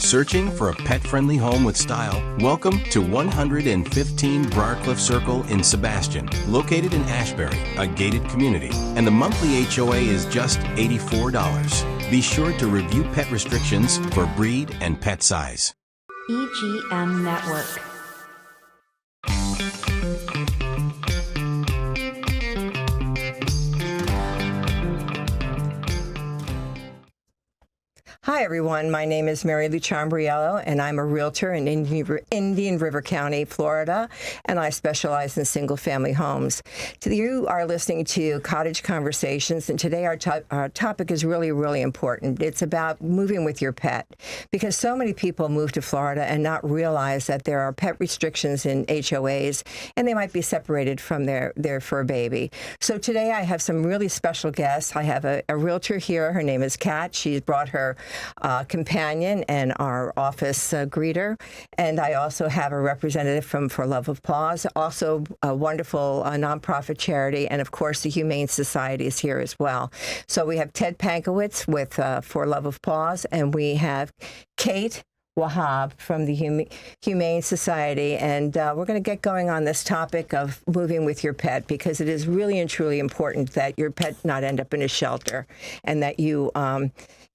Searching for a pet-friendly home with style? Welcome to 115 Briarcliff Circle in Sebastian, located in Ashbury, a gated community, and the monthly HOA is just $84. Be sure to review pet restrictions for breed and pet size. EGM Network. Hi, everyone. My name is Mary Lou Chambriello, and I'm a realtor in Indian River County, Florida, and I specialize in single-family homes. You are listening to Cottage Conversations, and today our topic is really, really important. It's about moving with your pet, because so many people move to Florida and not realize that there are pet restrictions in HOAs, and they might be separated from their fur baby. So today I have some really special guests. I have a realtor here. Her name is Kat. She's brought her companion and our office greeter. And I also have a representative from For Love of Paws, also a wonderful nonprofit charity. And of course, the Humane Society is here as well. So we have Ted Pankowitz with For Love of Paws, and we have Kate Wahab from the Humane Society, and we're going to get going on this topic of moving with your pet, because it is really and truly important that your pet not end up in a shelter and that you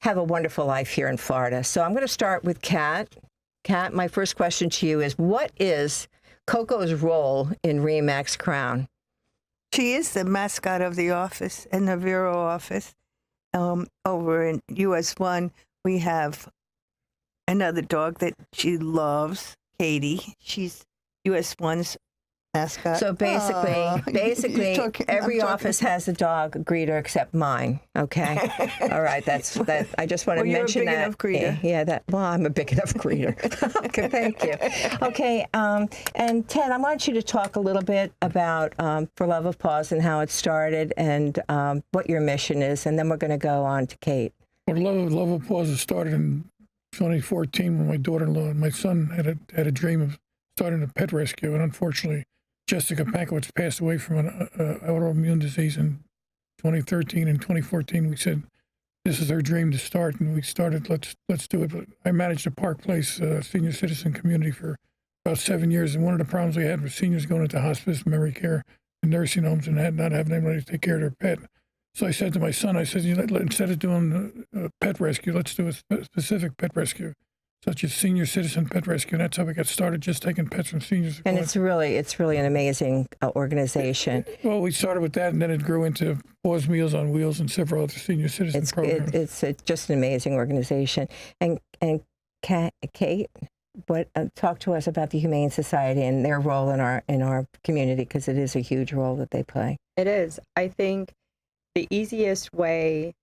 have a wonderful life here in Florida. So I'm going to start with Kat. Kat, my first question to you is, what is Coco's role in RE/MAX Crown? She is the mascot of the office, in the Vero office. Over in US 1, we have another dog that she loves, Katie. She's US 1's mascot. So basically, every office has a dog greeter except mine. Okay, all right. That's that. I just want to mention that. You're a big enough greeter. Yeah. Well, I'm a big enough greeter. Okay, thank you. Okay, and Ted, I want you to talk a little bit about For Love of Paws and how it started and what your mission is, and then we're going to go on to Kate. For Love of Paws, it started in 2014 when my daughter-in-law and my son had a dream of starting a pet rescue, and unfortunately, Jessica Pankowitz passed away from an autoimmune disease in 2013. In 2014, we said, this is our dream to start, and we started, let's do it. But I managed a Park Place senior citizen community for about 7 years, and one of the problems we had was seniors going into hospice, memory care, and nursing homes, and not having anybody to take care of their pet. So I said to my son, I said, instead of doing a pet rescue, let's do a specific pet rescue, such as senior citizen pet rescue. And that's how we got started, just taking pets from seniors. And it's really an amazing organization. Well, we started with that, and then it grew into Paws Meals on Wheels and several other senior citizen programs. It's just an amazing organization. And Kate, talk to us about the Humane Society and their role in our community, because it is a huge role that they play. It is. I think the easiest way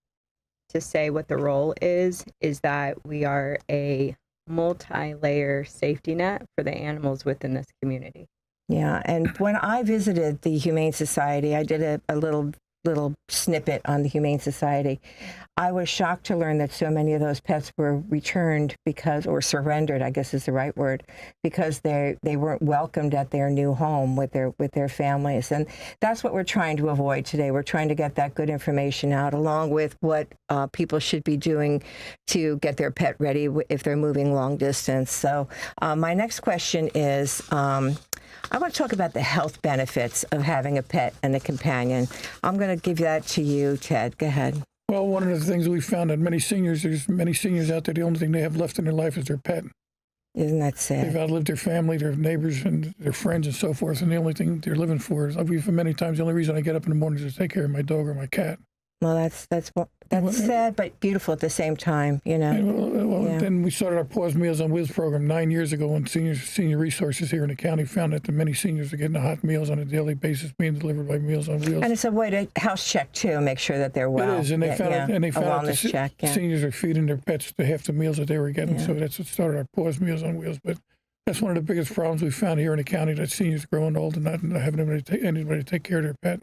to say what the role is that we are a multi-layer safety net for the animals within this community. Yeah, and when I visited the Humane Society, I did a little snippet on the Humane Society. I was shocked to learn that so many of those pets were returned or surrendered, I guess is the right word, because they weren't welcomed at their new home with their families. And that's what we're trying to avoid today. We're trying to get that good information out, along with what people should be doing to get their pet ready if they're moving long distance. So my next question is, I want to talk about the health benefits of having a pet and a companion. I'm going to give that to you, Ted. Go ahead. Well, one of the things we found that there's many seniors out there, the only thing they have left in their life is their pet. Isn't that sad? They've outlived their family, their neighbors, and their friends and so forth, and the only thing they're living for is, many times, the only reason I get up in the morning is to take care of my dog or my cat. Well, that's sad, but beautiful at the same time, you know. Yeah. Then we started our Paws Meals on Wheels program 9 years ago, when senior resources here in the county found that many seniors are getting the hot meals on a daily basis being delivered by Meals on Wheels. And it's a way to house check too, make sure that they're well. It is, and they found out that seniors are feeding their pets to half the meals that they were getting. So that's what started our Paws Meals on Wheels. But that's one of the biggest problems we found here in the county, that seniors growing old and not having anybody to take care of their pet.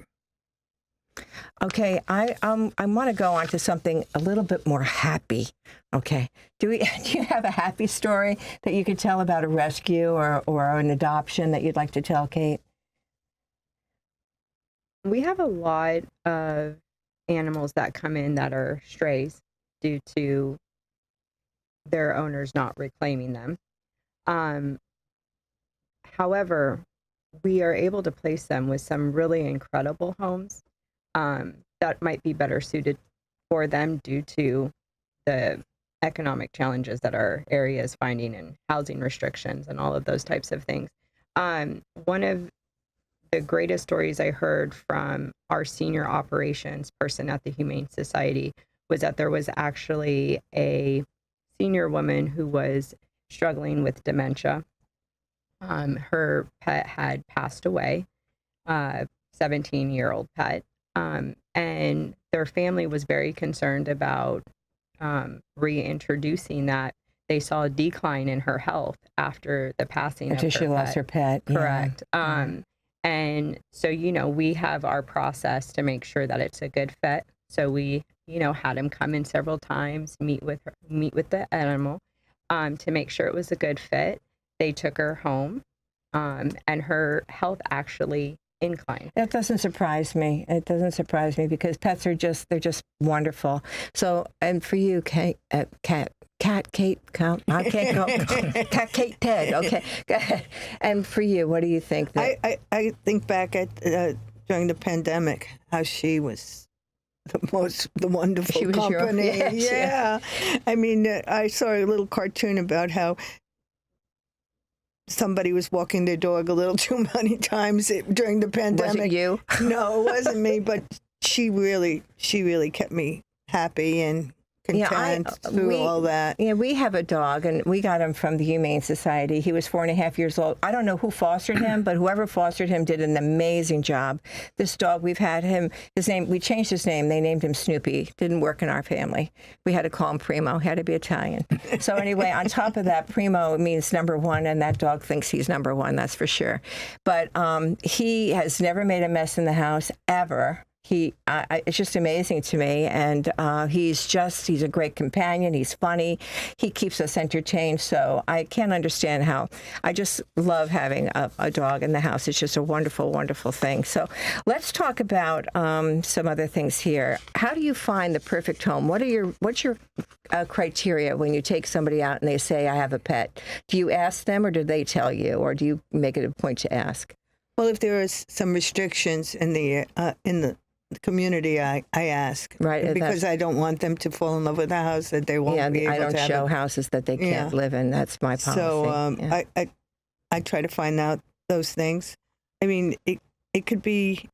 Okay, I want to go on to something a little bit more happy. Okay, do you have a happy story that you could tell about a rescue or an adoption that you'd like to tell, Kate? We have a lot of animals that come in that are strays due to their owners not reclaiming them. However, we are able to place them with some really incredible homes that might be better suited for them due to the economic challenges that our area is finding and housing restrictions and all of those types of things. One of the greatest stories I heard from our senior operations person at the Humane Society was that there was actually a senior woman who was struggling with dementia. Her pet had passed away, 17-year-old pet, and their family was very concerned about reintroducing that. They saw a decline in her health after the passing After of her she pet. lost her pet. Correct. And so, we have our process to make sure that it's a good fit. So we, had him come in several times, meet with the animal, to make sure it was a good fit. They took her home, and her health actually inclined. That doesn't surprise me. It doesn't surprise me because pets are they're just wonderful. So, and for you, Kate, Cat Kate, I can't go. Cat Kate Ted. Okay, go ahead. And for you, what do you think? I think back at during the pandemic, how she was the wonderful She was company. yeah. I mean, I saw a little cartoon about how somebody was walking their dog a little too many times during the pandemic. Was it you? No, it wasn't me, but she really kept me happy and content through all that. Yeah, we have a dog, and we got him from the Humane Society. He was 4.5 years old. I don't know who fostered him, but whoever fostered him did an amazing job. This dog, we've had him, we changed his name. They named him Snoopy. Didn't work in our family. We had to call him Primo. Had to be Italian. So anyway, on top of that, Primo means number one, and that dog thinks he's number one, that's for sure. But he has never made a mess in the house, ever. It's just amazing to me, and he's a great companion. He's funny. He keeps us entertained, so I can't understand how. I just love having a dog in the house. It's just a wonderful, wonderful thing. So let's talk about some other things here. How do you find the perfect home? What's your criteria when you take somebody out and they say, I have a pet? Do you ask them, or do they tell you, or do you make it a point to ask? Well, if there is some restrictions in the community, I ask, right? Because I don't want them to fall in love with a house that they won't be able to have. I don't show houses that they can't live in. That's my policy. So I try to find out those things. I mean, it could be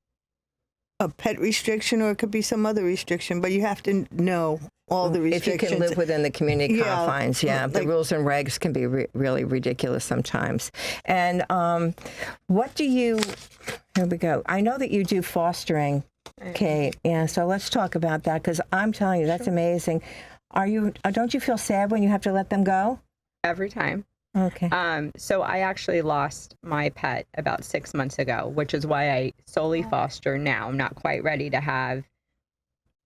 a pet restriction or it could be some other restriction, but you have to know all the restrictions. If you can live within the community confines, the rules and regs can be really ridiculous sometimes. And here we go. I know that you do fostering, Kate. Yeah, so let's talk about that, because I'm telling you, that's amazing. Don't you feel sad when you have to let them go? Every time. Okay. So I actually lost my pet about 6 months ago, which is why I solely foster now. I'm not quite ready to have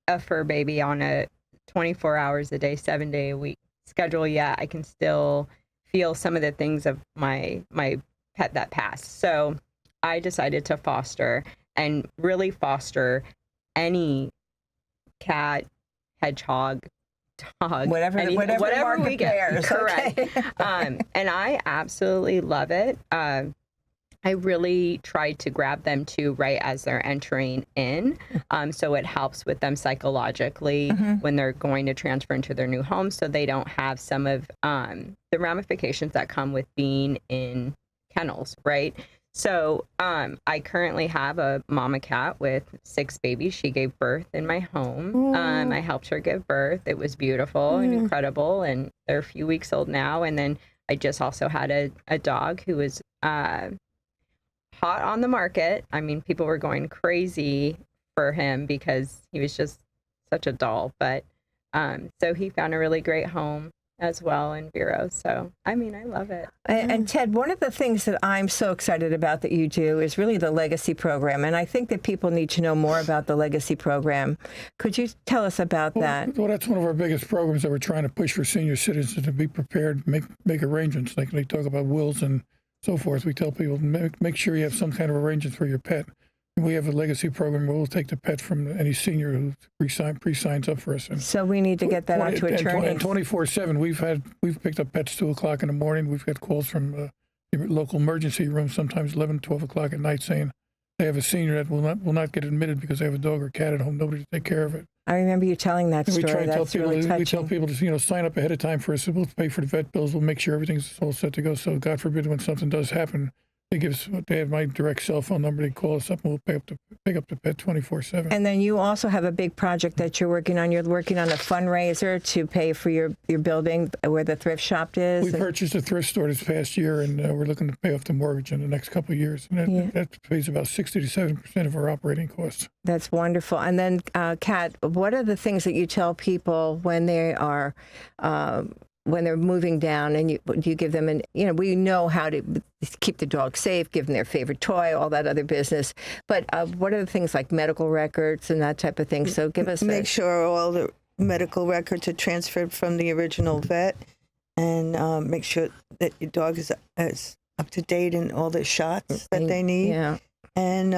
a fur baby on a 24 hours a day, 7-day a week schedule yet. I can still feel some of the things of my pet that passed. So I decided to foster, and really foster any cat, hedgehog, dog, whatever we get. Bears, correct. Okay. And I absolutely love it. I really try to grab them too right as they're entering in, so it helps with them psychologically when they're going to transfer into their new home, so they don't have some of the ramifications that come with being in kennels, right? So I currently have a mama cat with 6 babies. She gave birth in my home. I helped her give birth. It was beautiful and incredible, and they're a few weeks old now. And then I just also had a dog who was hot on the market. I mean, people were going crazy for him because he was just such a doll. But so he found a really great home as well in Vero. So, I mean, I love it. And Ted, one of the things that I'm so excited about that you do is really the Legacy Program. And I think that people need to know more about the Legacy Program. Could you tell us about that? Well, that's one of our biggest programs that we're trying to push for senior citizens to be prepared, make arrangements. Like they talk about wills and so forth. We tell people, make sure you have some kind of arrangement for your pet. We have a legacy program where we'll take the pet from any senior who pre-signs up for us. And So we need to get that out to attorneys. And 24/7, we've picked up pets 2 o'clock in the morning. We've got calls from the local emergency room, sometimes 11, 12 o'clock at night, saying they have a senior that will not get admitted because they have a dog or cat at home, nobody to take care of it. I remember you telling that And we story. try and tell That's people, really touching. we tell people to sign up ahead of time for us. We'll pay for the vet bills. We'll make sure everything's all set to go. So God forbid when something does happen, they have my direct cell phone number. They call us up and we'll pick up the pet 24/7. And then you also have a big project that you're working on. You're working on a fundraiser to pay for your building where the thrift shop is. We purchased a thrift store this past year, and we're looking to pay off the mortgage in the next couple of years. And that pays about 60 to 70% of our operating costs. That's wonderful. And then, Kat, what are the things that you tell people when they are when they're moving down, and you give them we know how to keep the dog safe, give them their favorite toy, all that other business. But what are the things like medical records and that type of thing? So give us make sure all the medical records are transferred from the original vet, and make sure that your dog is up to date in all the shots that they need. Yeah. And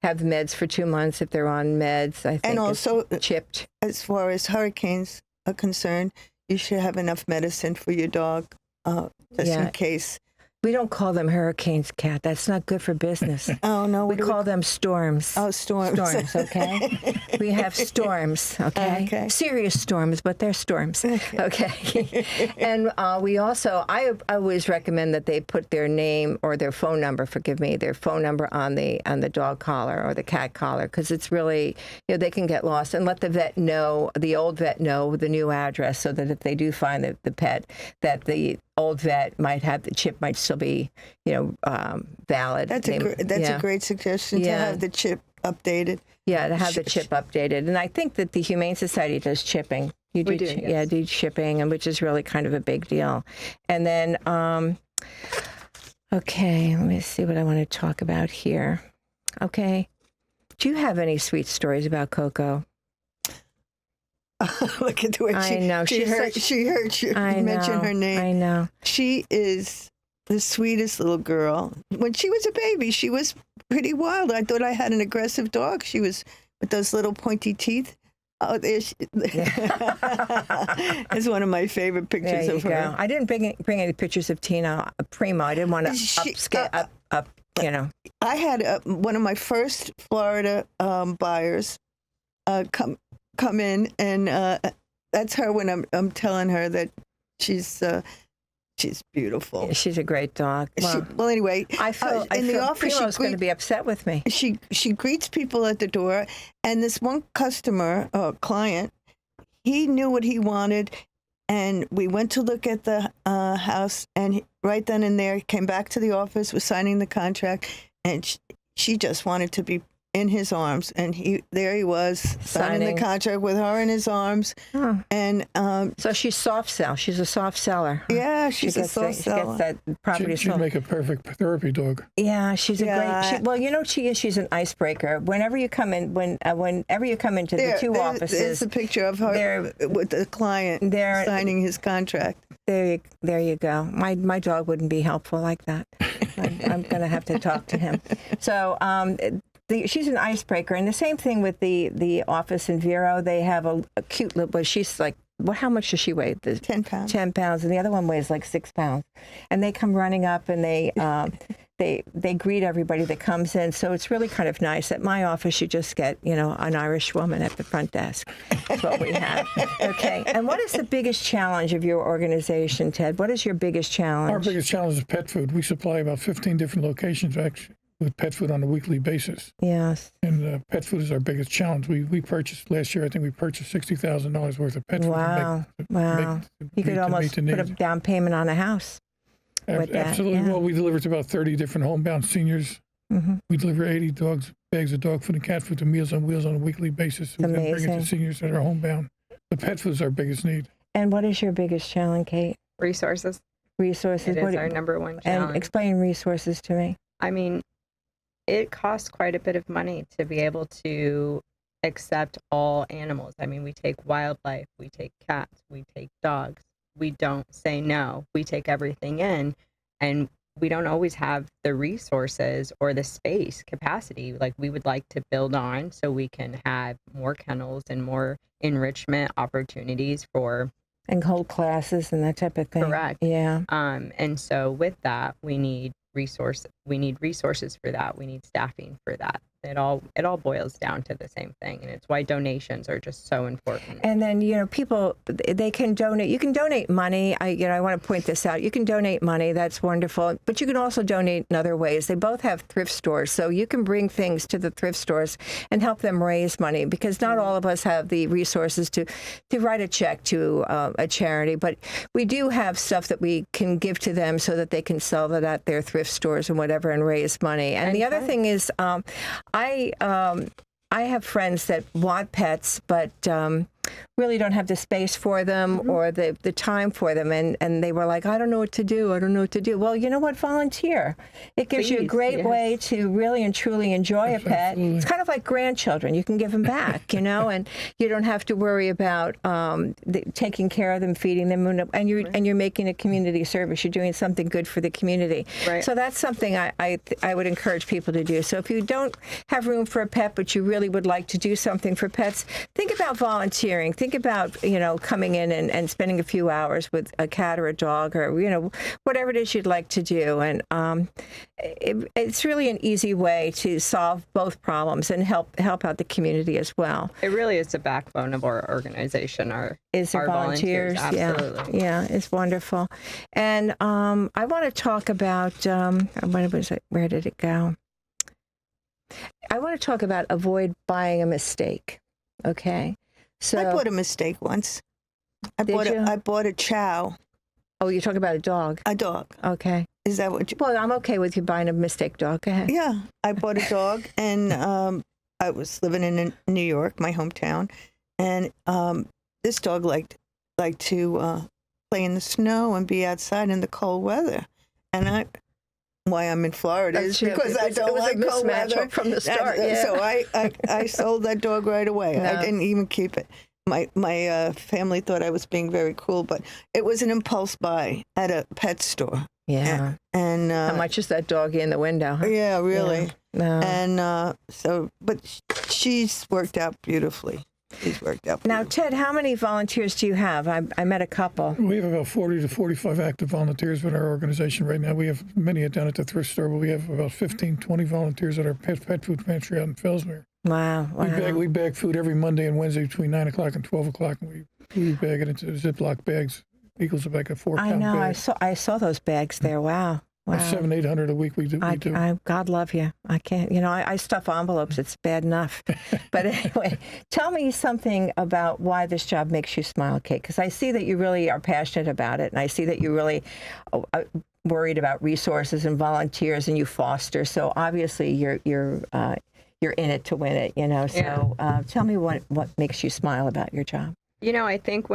have meds for 2 months if they're on meds. I think, and also chipped. As far as hurricanes are concerned, you should have enough medicine for your dog, just in case. We don't call them hurricanes, Kat. That's not good for business. Oh, no. We call them storms. Oh, storms. Storms, okay? We have storms, okay? Okay. Serious storms, but they're storms, okay? And we also, I always recommend that they put their name or their phone number, their phone number on the dog collar or the cat collar, because it's really, they can get lost. And let the vet know, the old vet know the new address, so that if they do find the pet, that the old vet might have the chip might still be, valid. That's a great suggestion to have the chip updated. Yeah, to have the chip updated. And I think that the Humane Society does chipping. You do, yes. Yeah, do chipping, and which is really kind of a big deal. And then, okay, let me see what I want to talk about here. Okay. Do you have any sweet stories about Coco? Look at the way she heard you mention her name. I know. She is the sweetest little girl. When she was a baby, she was pretty wild. I thought I had an aggressive dog. She was with those little pointy teeth. Oh, there she It's one of my favorite pictures of her. Go. I didn't bring any pictures of Tina Primo. I didn't want to upscale up. I had one of my first Florida buyers come in, and that's her when I'm telling her that she's beautiful. She's a great dog. Well, anyway, I feel the office Primo's going to be upset with me. She greets people at the door, and this one customer, client, he knew what he wanted, and we went to look at the house, and right then and there, came back to the office, was signing the contract, and she just wanted to be in his arms, and there he was signing the contract with her in his arms. Oh. And so she's soft sell. She's a soft seller. Yeah, she's a soft seller. She gets that property. She'd make a perfect therapy dog. Yeah, she's a great. Well, she is. She's an icebreaker. Whenever you come in, whenever you come into the two offices, there's a picture of her with the client signing his contract. There you go. My dog wouldn't be helpful like that. I'm going to have to talk to him. So. She's an icebreaker, and the same thing with the office in Vero. They have a cute little. But she's like, how much does she weigh? 10 pounds. 10 pounds, and the other one weighs like 6 pounds. And they come running up, and they greet everybody that comes in. So it's really kind of nice. At my office, you just get an Irish woman at the front desk. That's what we have. Okay. And what is the biggest challenge of your organization, Ted? What is your biggest challenge? Our biggest challenge is pet food. We supply about 15 different locations, actually, with pet food on a weekly basis. Yes. And pet food is our biggest challenge. We purchased, last year, I think we purchased $60,000 worth of pet food. Wow. You could almost put a down payment on a house with that. Absolutely. Yeah. Well, we deliver to about 30 different homebound seniors. Mm-hmm. We deliver 80 bags of dog food and cat food to Meals on Wheels on a weekly basis. We then bring it to seniors that are homebound. The pet food is our biggest need. And what is your biggest challenge, Kate? Resources. Resources. It is our number one challenge. And explain resources to me. I mean, it costs quite a bit of money to be able to accept all animals. I mean, we take wildlife, we take cats, we take dogs. We don't say no. We take everything in, and we don't always have the resources or the space capacity like we would like to build on, so we can have more kennels and more enrichment opportunities for And hold classes and that type of thing. Correct. Yeah. And so with that, we need resources for that. We need staffing for that. It all boils down to the same thing, and it's why donations are just so important. And then, people, they can donate. You can donate money. I want to point this out. You can donate money. That's wonderful. But you can also donate in other ways. They both have thrift stores, so you can bring things to the thrift stores and help them raise money, because not all of us have the resources to write a check to a charity. But we do have stuff that we can give to them so that they can sell that at their thrift stores and whatever and raise money. And the other thing is, I have friends that want pets, but really don't have the space for them or the time for them. And they were like, I don't know what to do. I don't know what to do. Well, you know what? Volunteer. It gives you a great way to really and truly enjoy a pet. Absolutely. It's kind of like grandchildren. You can give them back, and you don't have to worry about taking care of them, feeding them, and you're making a community service. You're doing something good for the community. Right. So that's something I would encourage people to do. So if you don't have room for a pet, but you really would like to do something for pets, think about volunteering. Think about, coming in and spending a few hours with a cat or a dog or, whatever it is you'd like to do. And it's really an easy way to solve both problems and help out the community as well. It really is the backbone of our organization. Our volunteers. Absolutely. Yeah, it's wonderful. And I want to talk about, where did it go? I want to talk about avoid buying a mistake. Okay. So I bought a mistake once. I bought a chow. Oh, you're talking about a dog. A dog. Okay. Is that what you... Well, I'm okay with you buying a mistake dog. Go ahead. Yeah. I bought a dog, and I was living in New York, my hometown, and this dog liked to play in the snow and be outside in the cold weather. And why I'm in Florida is because I don't like cold weather from the start. So I sold that dog right away. No. I didn't even keep it. My family thought I was being very cruel, but it was an impulse buy at a pet store. Yeah. And how much is that doggy in the window? Huh? Yeah, really. Yeah. No. And but she's worked out beautifully. She's worked out. Now, Ted, how many volunteers do you have? I met a couple. We have about 40 to 45 active volunteers with our organization right now. We have many down at the thrift store, but we have about 15, 20 volunteers at our pet food pantry out in Fellsmere. Wow. We bag food every Monday and Wednesday between 9 o'clock and 12 o'clock, and we bag it into Ziploc bags. Equals about a 4-pound bag. I know. I saw those bags there. Wow. Wow. 700-800 a week we do. God love you. I can't, I stuff envelopes. It's bad enough. But anyway, tell me something about why this job makes you smile, Kate, because I see that you really are passionate about it, and I see that you really worried about resources and volunteers, and you foster. So obviously you're in it to win it, So tell me what makes you smile about your job. I think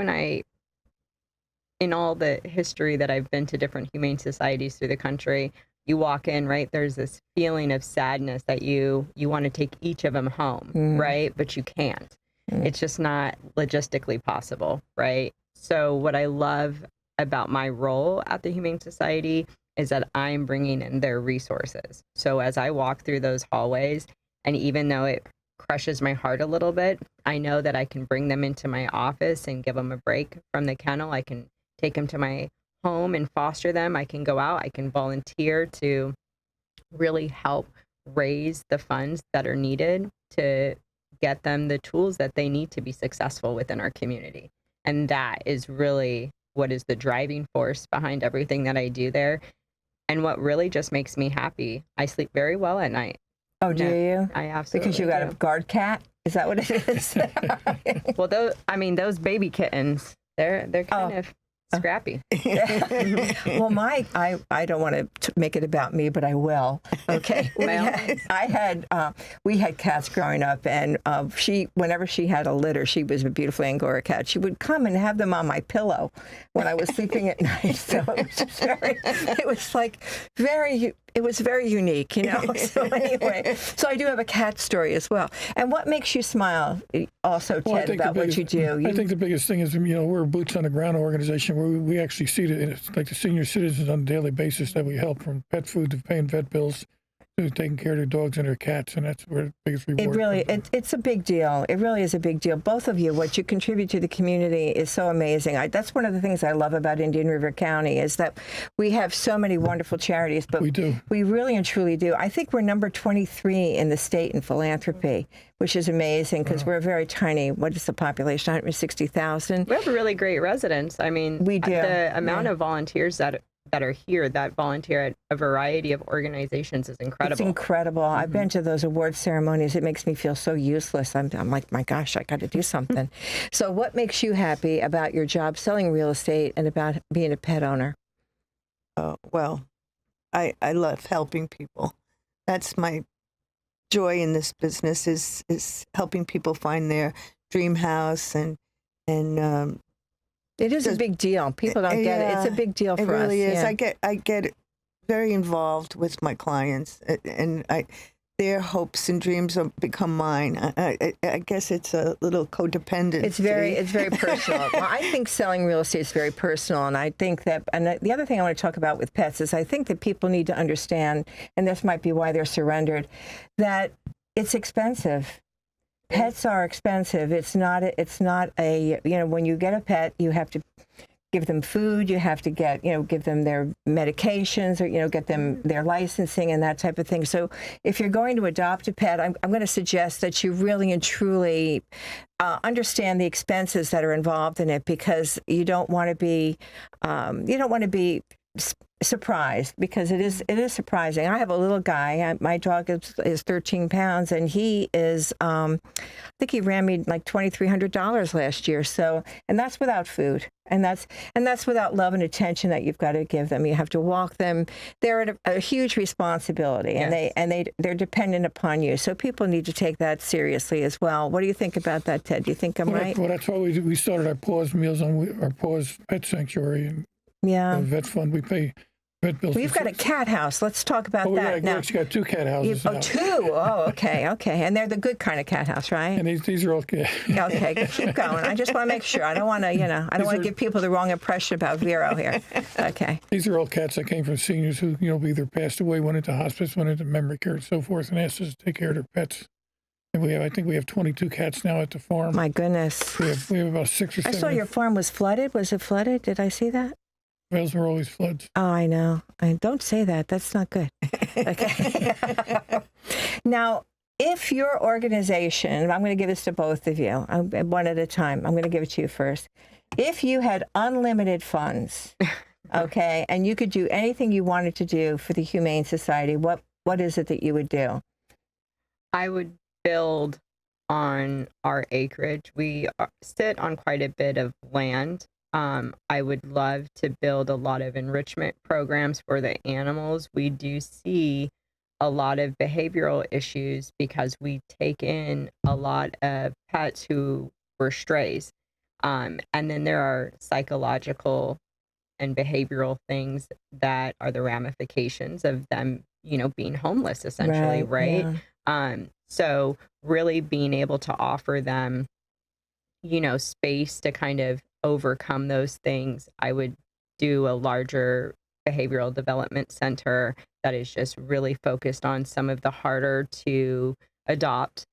in all the history that I've been to different humane societies through the country, you walk in, right? There's this feeling of sadness that you want to take each of them home, right? But you can't. It's just not logistically possible, right? So what I love about my role at the Humane Society is that I'm bringing in their resources. So as I walk through those hallways, and even though it crushes my heart a little bit, I know that I can bring them into my office and give them a break from the kennel. I can take them to my home and foster them. I can go out. I can volunteer to really help raise the funds that are needed to get them the tools that they need to be successful within our community. And that is really what is the driving force behind everything that I do there. And what really just makes me happy. I sleep very well at night. Oh, do you? I absolutely Because you got a guard cat? Is that what it is? Well, those baby kittens, they're kind of scrappy. Well, I don't want to make it about me, but I will. Okay. We had cats growing up, and whenever she had a litter, she was a beautiful Angora cat. She would come and have them on my pillow when I was sleeping at night. So it was just very it was very unique, you know. So anyway, so I do have a cat story as well. And what makes you smile also, Well, I Ted, think about the what you do? I think the biggest thing is, we're a boots on the ground organization where we actually see it's like the senior citizens on a daily basis that we help, from pet food to paying vet bills to taking care of their dogs and their cats, and that's where the biggest reward It really, comes from. it's a big deal. It really is a big deal. Both of you, what you contribute to the community is so amazing. That's one of the things I love about Indian River County, is that we have so many wonderful charities. But We do. We really and truly do. I think we're number 23 in the state in philanthropy, which is amazing because we're a very tiny, what is the population, 160,000? We have really great residents. I mean, We do. The amount of volunteers that are here that volunteer at a variety of organizations is incredible. It's incredible. I've been to those award ceremonies. It makes me feel so useless. I'm like, my gosh, I got to do something. So what makes you happy about your job selling real estate and about being a pet owner? Well, I love helping people. That's my joy in this business, is helping people find their dream house, and It is a big deal. People don't get it. It's a big deal for us. It really is. Yeah. I get very involved with my clients, and their hopes and dreams become mine. I guess it's a little codependent. It's very personal. Well, I think selling real estate is very personal, and I think that, and the other thing I want to talk about with pets is I think that people need to understand, and this might be why they're surrendered, that it's expensive. Pets are expensive. It's not a, when you get a pet, you have to give them food, you have to give them their medications, or, get them their licensing and that type of thing. So if you're going to adopt a pet, I'm going to suggest that you really and truly understand the expenses that are involved in it, because you don't want to be surprised, because it is surprising. I have a little guy. My dog is 13 pounds, and he is, I think he ran me like $2,300 last year. So, and that's without food, and that's without love and attention that you've got to give them. You have to walk them. They're at a huge responsibility, Yes. and they're dependent upon you. So people need to take that seriously as well. What do you think about that, Ted? Do you think I'm right? Well, that's why we started our Paws meals on our Paws Pet Sanctuary and Yeah. vet fund. We pay vet bills. We've got a cat house. Let's talk about that we now. actually got 2 cat houses now. Two. Oh, okay. And they're the good kind of cat house, right? And these are all Okay, keep going. I just want to make sure. I don't want to, I don't want to give people the wrong impression about Vero here. Okay. These are all cats that came from seniors who, either passed away, went into hospice, went into memory care, and so forth, and asked us to take care of their pets. And I think we have 22 cats now at the farm. My goodness. We have about 6 or 7. I saw your farm was flooded. Was it flooded? Did I see that? Wells were always floods. Oh, I know. Don't say that. That's not good. Okay. Now, if your organization, I'm going to give this to both of you, one at a time. I'm going to give it to you first. If you had unlimited funds, okay, and you could do anything you wanted to do for the Humane Society, what is it that you would do? I would build on our acreage. We sit on quite a bit of land. I would love to build a lot of enrichment programs for the animals. We do see a lot of behavioral issues because we take in a lot of pets who were strays. And then there are psychological and behavioral things that are the ramifications of them, being homeless, essentially, right? Yeah. So really being able to offer them, space to kind of overcome those things. I would do a larger behavioral development center that is just really focused on some of the harder to adopt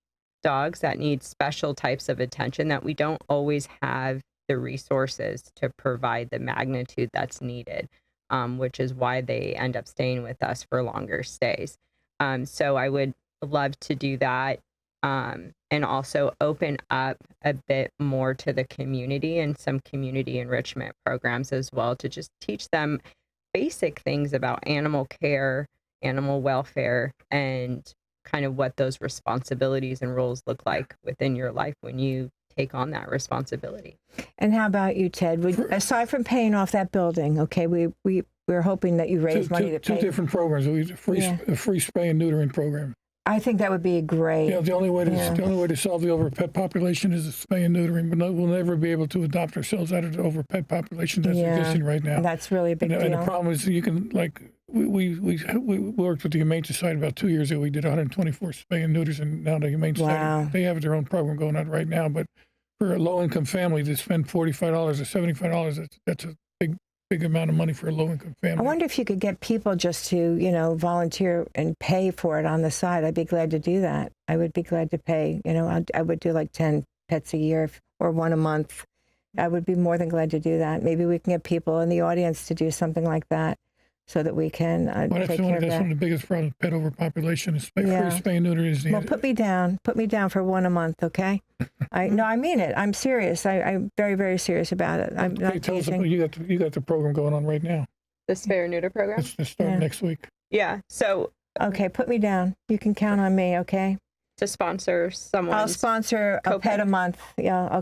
dogs that need special types of attention that we don't always have the resources to provide the magnitude that's needed, which is why they end up staying with us for longer stays. So I would love to do that. And also open up a bit more to the community and some community enrichment programs as well, to just teach them basic things about animal care, animal welfare, and kind of what those responsibilities and roles look like within your life when you take on that responsibility. And how about you, Ted? Aside from paying off that building, okay, we're hoping that you raise money to pay. 2 different programs. We a free spay and neutering program. I think that would be a great. The only way to solve the over pet population is spay and neutering. But we'll never be able to adopt ourselves out of the over pet population that's existing right now. That's really a big deal. And the problem is you can, like we worked with the Humane Society about 2 years ago. We did 124 spay and neuters, and now the Humane Society, Wow. they have their own program going on right now. But for a low-income family to spend $45 or $75, that's a big amount of money for a low-income family. I wonder if you could get people just to, volunteer and pay for it on the side. I'd be glad to do that. I would be glad to pay. I would do like 10 pets a year or one a month. I would be more than glad to do that. Maybe we can get people in the audience to do something like that so that we can take care of That's that. one of the biggest problems, pet overpopulation. Is free spay and neuter is the Well, put me down. Put me down for one a month, okay? No, I mean it. I'm serious. I'm very, very serious about it. I'm not tell us about, teasing. you got the program going on right now. The spay or neuter program? It's starting next week. Yeah. So Okay, put me down. You can count on me, okay? to sponsor someone. I'll sponsor a pet a month. Yeah,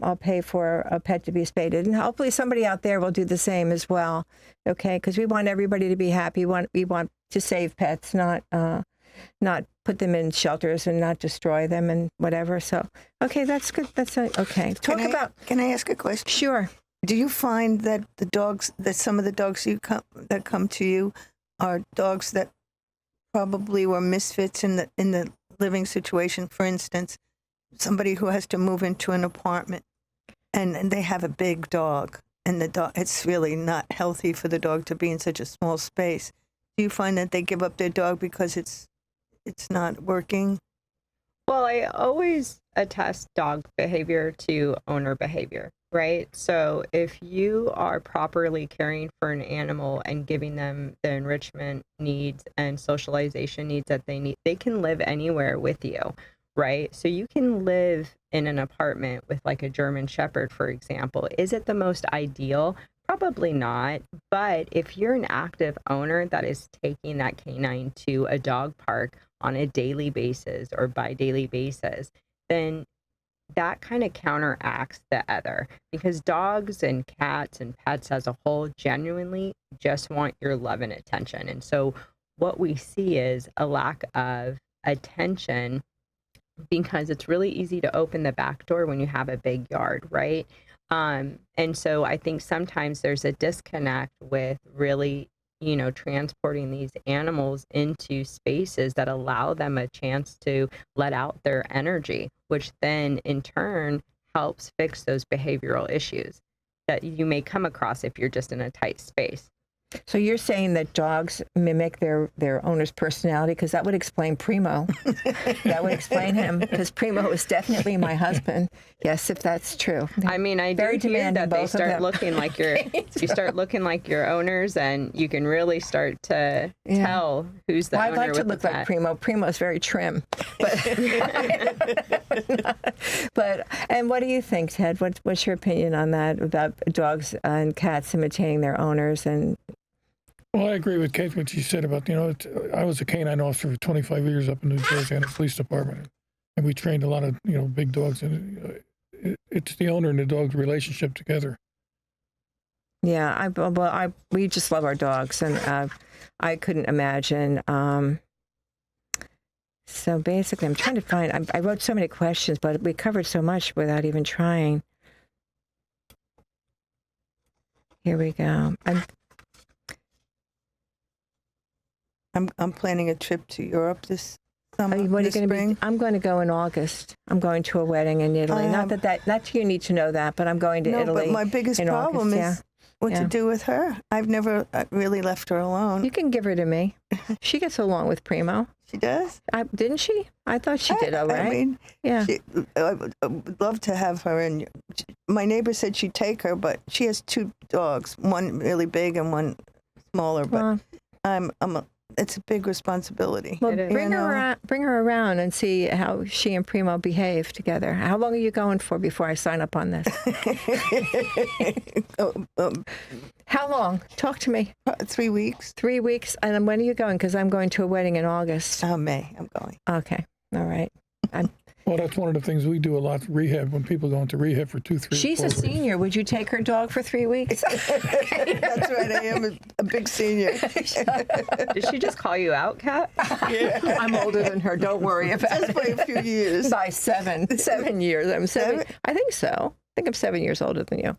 I'll pay for a pet to be spaded, and hopefully somebody out there will do the same as well. Okay, because we want everybody to be happy. We want to save pets, not put them in shelters and not destroy them and whatever. So, okay, that's good. That's okay. Can I ask a question? Sure. Do you find that some of the dogs that come to you are dogs that probably were misfits in the living situation? For instance, somebody who has to move into an apartment and they have a big dog, and the dog, it's really not healthy for the dog to be in such a small space. Do you find that they give up their dog because it's not working? Well, I always attest dog behavior to owner behavior, right? So if you are properly caring for an animal and giving them the enrichment needs and socialization needs that they need, they can live anywhere with you, right? So you can live in an apartment with like a German Shepherd, for example. Is it the most ideal? Probably not. But if you're an active owner that is taking that canine to a dog park on a daily basis or bi-daily basis, then that kind of counteracts the other, because dogs and cats and pets as a whole genuinely just want your love and attention. And so what we see is a lack of attention, because it's really easy to open the back door when you have a big yard, right? And so I think sometimes there's a disconnect with really, transporting these animals into spaces that allow them a chance to let out their energy, which then in turn helps fix those behavioral issues that you may come across if you're just in a tight space. So you're saying that dogs mimic their owner's personality, because that would explain Primo. That would explain him, because Primo is definitely my husband. Yes, if that's true. I mean, I Very do hear demanding, that they both of start them. looking like you start looking like your owners, and you can really start to tell who's the Well, owner I'd like to with look the like pet. Primo. Primo's very trim. But and what do you think, Ted? What's your opinion on that, about dogs and cats imitating their owners? And Well, I agree with Kate, what she said about, I was a canine officer for 25 years up in New Jersey in the police department. And we trained a lot of, big dogs. And it's the owner and the dog's relationship together. yeah, we just love our dogs, and I couldn't imagine. So basically, I'm trying to find. I wrote so many questions, but we covered so much without even trying. Here we go. I'm planning a trip to Europe this summer. What are you this going to spring. be? I'm going to go in August. I'm going to a wedding in Italy. Not you need to know that, but I'm going to Italy. But my biggest in problem August, is what to do with her. I've never really left her alone. You can give her to me. She gets along with Primo. She does? Didn't she? I thought she did all right. I mean, yeah. I would love to have her. And my neighbor said she'd take her, but she has two dogs, one really big and one smaller. But it's a big responsibility. Well, bring her around and see how she and Primo behave together. How long are you going for before I sign up on this? How long? Talk to me. 3 weeks. 3 weeks. And then when are you going? Because I'm going to a wedding in August. May. I'm going. Okay. All right. Well, that's one of the things we do a lot, rehab, when people go into rehab for 2, 3 She's 4 a weeks. senior. Would you take her dog for 3 weeks? That's right. I am a big senior. Did she just call you out, Kat? Yeah. I'm older than her. Don't worry about Just it. by a few years. By 7 years. I'm 7. I think so. I think I'm 7 years older than you.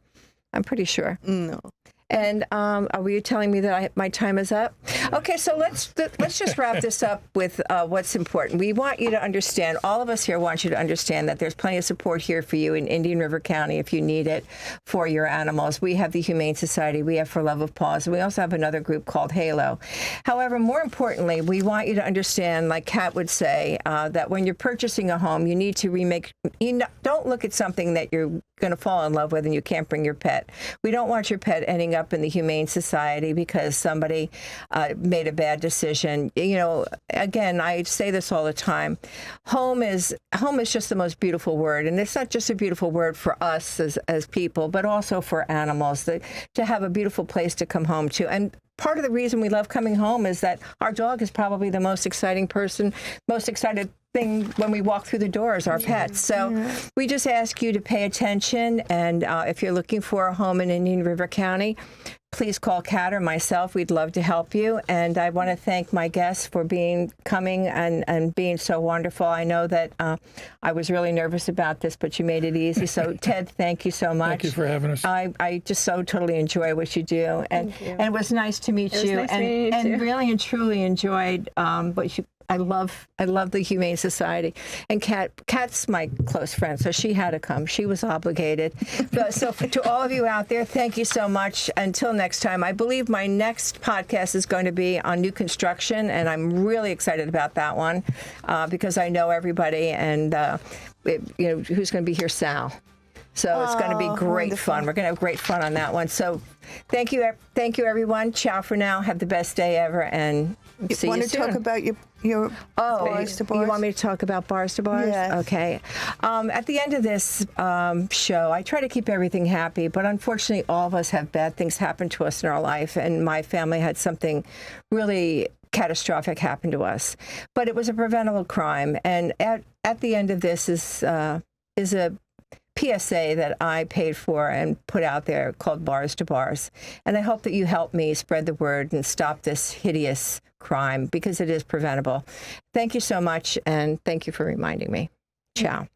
I'm pretty sure. No. And are you telling me that my time is up? Okay, so let's just wrap this up with what's important. We want you to understand, all of us here want you to understand that there's plenty of support here for you in Indian River County if you need it for your animals. We have the Humane Society, we have For Love of Paws, and we also have another group called Halo. However, more importantly, we want you to understand, like Kat would say, that when you're purchasing a home, you need to don't look at something that you're going to fall in love with and you can't bring your pet. We don't want your pet ending up in the Humane Society because somebody made a bad decision. You know, again, I say this all the time. Home is just the most beautiful word, and it's not just a beautiful word for us as people, but also for animals. To have a beautiful place to come home to. And part of the reason we love coming home is that our dog is probably the most exciting thing when we walk through the doors, our pets. So we just ask you to pay attention, and if you're looking for a home in Indian River County, please call Kat or myself. We'd love to help you. And I want to thank my guests for coming and being so wonderful. I know that I was really nervous about this, but you made it easy. So Ted, thank you so much. Thank you for having us. I just so totally enjoy what you do. And it was nice to meet you. Nice meeting you too. Really and truly enjoyed what you. I love the Humane Society, and Kat's my close friend, so she had to come. She was obligated. So to all of you out there, thank you so much. Until next time, I believe my next podcast is going to be on new construction, and I'm really excited about that one because I know everybody, and who's going to be here, Sal. So it's going to be great wonderful. fun. We're going to have great fun on that one. So thank you, everyone. Ciao for now. Have the best day ever, and see you soon. Want to talk about your bars to bars? You want me to talk about bars to bars? Yes. Okay. At the end of this show, I try to keep everything happy, but unfortunately, all of us have bad things happen to us in our life, and my family had something really catastrophic happen to us. But it was a preventable crime, and at the end of this is a PSA that I paid for and put out there called Bars to Bars. And I hope that you help me spread the word and stop this hideous crime because it is preventable. Thank you so much, and thank you for reminding me. Ciao.